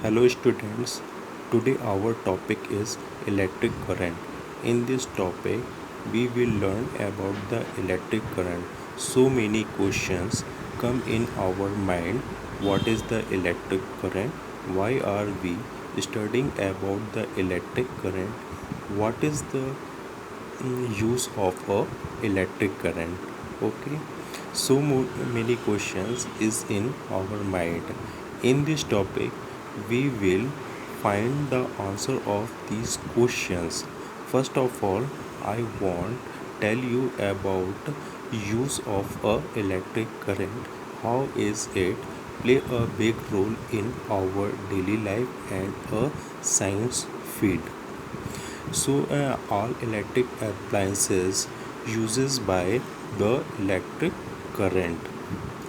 Hello students, today our topic is electric current. In this topic, we will learn about the electric current. So many questions come in our mind. What is the electric current? Why are we studying about the electric current? What is the use of a electric current? Okay, so many questions is in our mind. In this topic we will find the answer of these questions. First of all, I want tell you about use of a electric current. How is it play a big role in our daily life and a science field. All electric appliances uses by the electric current.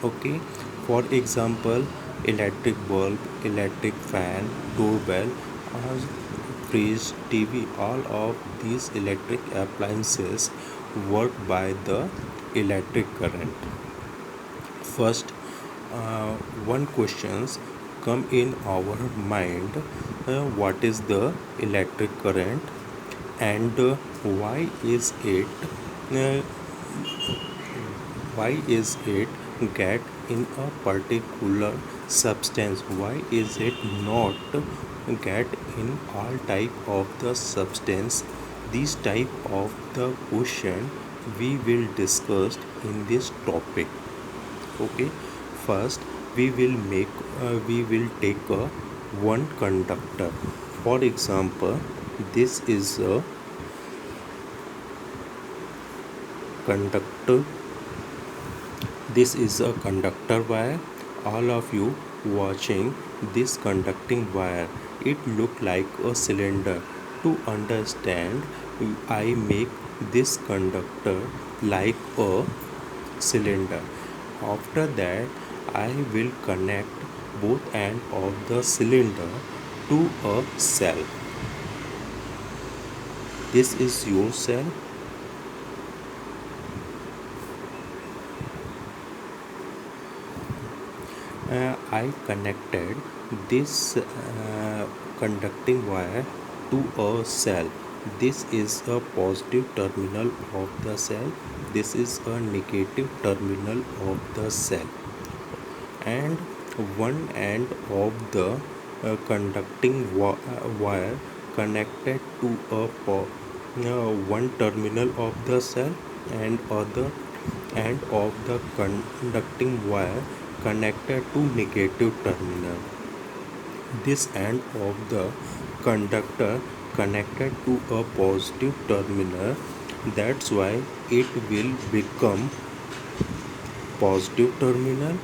Okay. For example, electric bulb, electric fan, doorbell, uh, fridge, TV. All of these electric appliances work by the electric current. First, one questions come in our mind. What is the electric current and why is it uh, why is it get in a particular substance? Why is it not get in all type of the substance? These type of the question we will discuss in this topic. Okay. First, we will take a one conductor. For example, this is a conductor. This is a conductor wire. All of you watching this conducting wire, it look like a cylinder. To understand, I make this conductor like a cylinder. After that, I will connect both ends of the cylinder to a cell. This is your cell. I connected this conducting wire to a cell. This is a positive terminal of the cell. This is a negative terminal of the cell. And one end of the conducting wire connected to one terminal of the cell, and other end of the conducting wire connected to negative terminal. This end of the conductor connected to a positive terminal. That's why it will become positive terminal,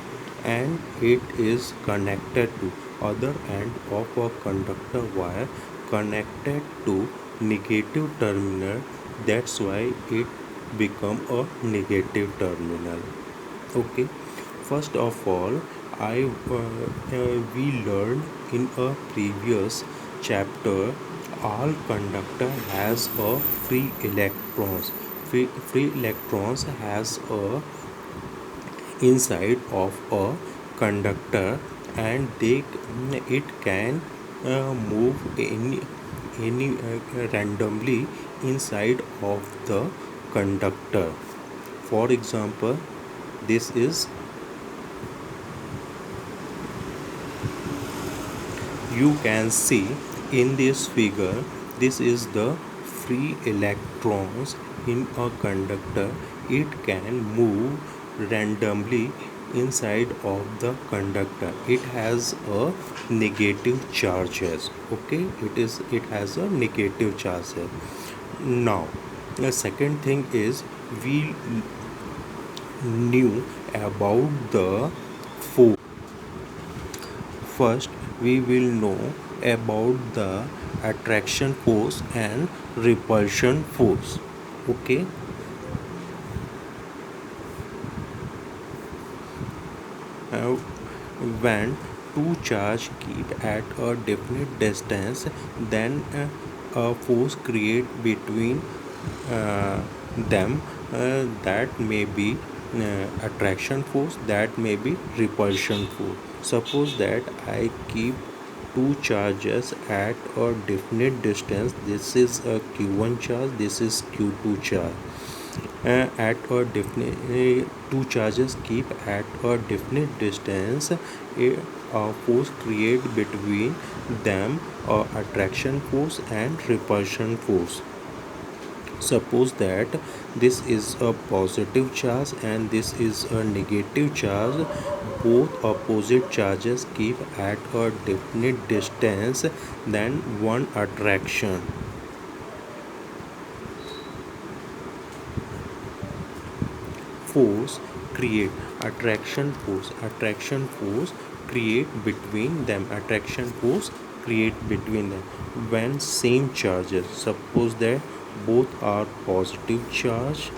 and it is connected to other end of a conductor wire connected to negative terminal. That's why it become a negative terminal. Okay. First of all, we learned in a previous chapter, all conductor has a free electrons. Free electrons has a inside of a conductor, and it can move any randomly inside of the conductor. For example, this is, you can see in this figure, this is the free electrons in a conductor. It can move randomly inside of the conductor. It has a negative charges. Okay, it has a negative charges. Now, the second thing is, we knew about the force. First, we will know about the attraction force and repulsion force. Okay. uh, when two charges keep at a definite distance, then a force create between uh, them, that may be attraction force, that may be repulsion force. Suppose that I keep two charges at a definite distance, this is a q1 charge, this is q2 charge. At a definite two charges keep at a definite distance, a force create between them, attraction force and repulsion force. Suppose that this is a positive charge and this is a negative charge. Both opposite charges keep at a definite distance, then one attraction force create attraction force create between them, attraction force create between them when same charges. Suppose that both are positive charge,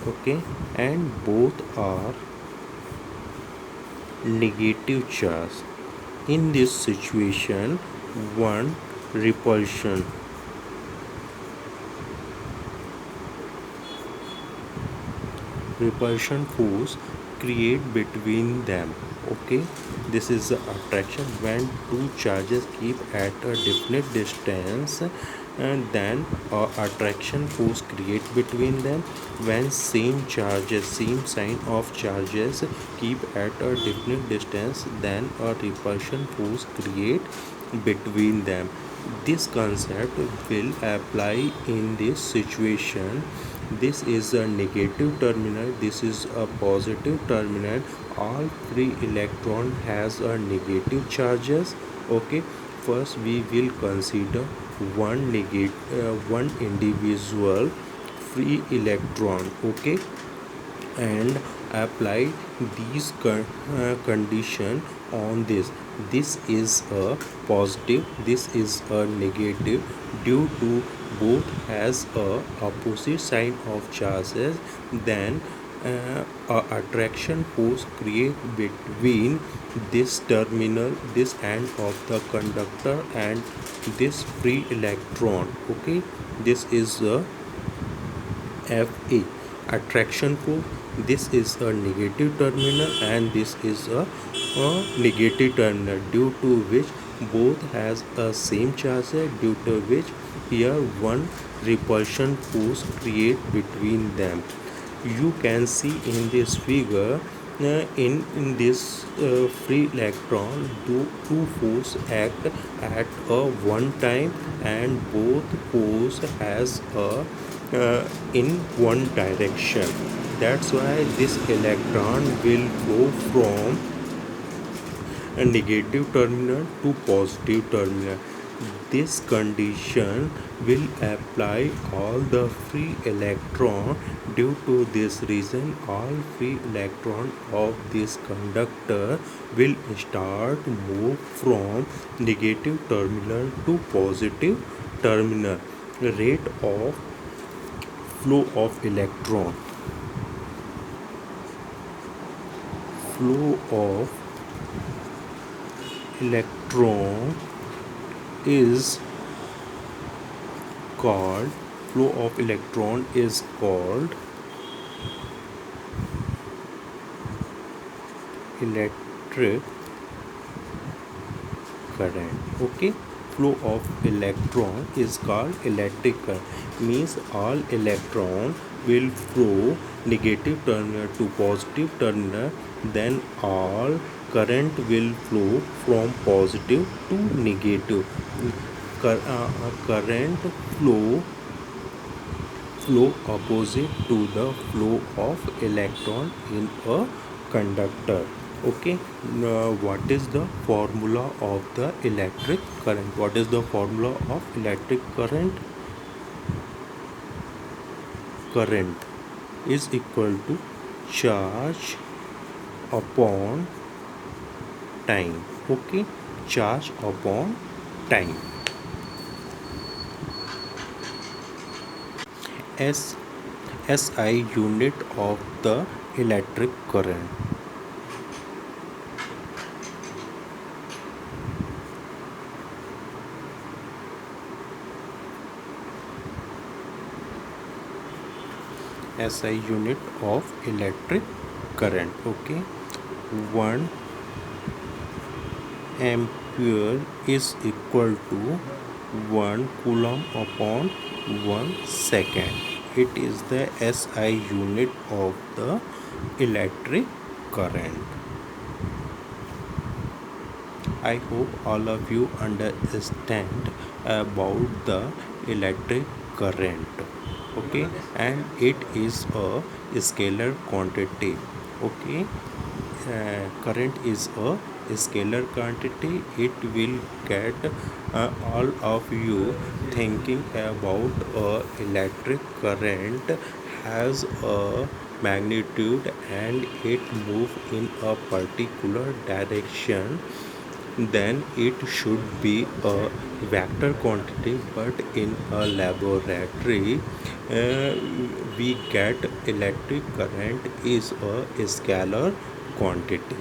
okay, and both are negative charge. In this situation, one repulsion force create between them, okay. This is the attraction when two charges keep at a definite distance, and then attraction force create between them when same charges, same sign of charges keep at a definite distance, then a repulsion force create between them. This concept will apply in this situation. This is a negative terminal, this is a positive terminal. All three electron has a negative charges, okay. First we will consider one individual free electron, okay, and apply these condition on this. This is a positive, this is a negative. Due to both has a opposite sign of charges, then a attraction force create between this terminal, this end of the conductor, and this free electron, okay. This is a Fa attraction force. This is a negative terminal and this is a negative terminal, due to which both has a same charge, due to which here one repulsion force create between them. You can see in this figure, in this free electron, two force act at a one time, and both force has a in one direction. That's why this electron will go from a negative terminal to positive terminal. This condition will apply all the free electron. Due to this reason, all free electron of this conductor will start move from negative terminal to positive terminal. Rate of flow of electron, flow of electron is called, flow of electron is called electric current, okay. Flow of electron is called electric current. Means all electron will flow negative terminal to positive terminal, then all current will flow from positive to negative. Current flow opposite to the flow of electron in a conductor, okay. Now what is the formula of the electric current? What is the formula of electric current? Current is equal to charge upon time, okay. Charge upon time. S SI unit of the electric current. SI unit of electric current, okay. 1 ampere is equal to 1 coulomb upon 1 second. It is the SI unit of the electric current. I hope all of you understand about the electric current. Okay, and it is a scalar quantity. Okay, current is a scalar quantity. It will get all of you thinking about electric current has a magnitude and it move in a particular direction, then it should be a vector quantity, but in a laboratory uh, we get electric current is a scalar quantity.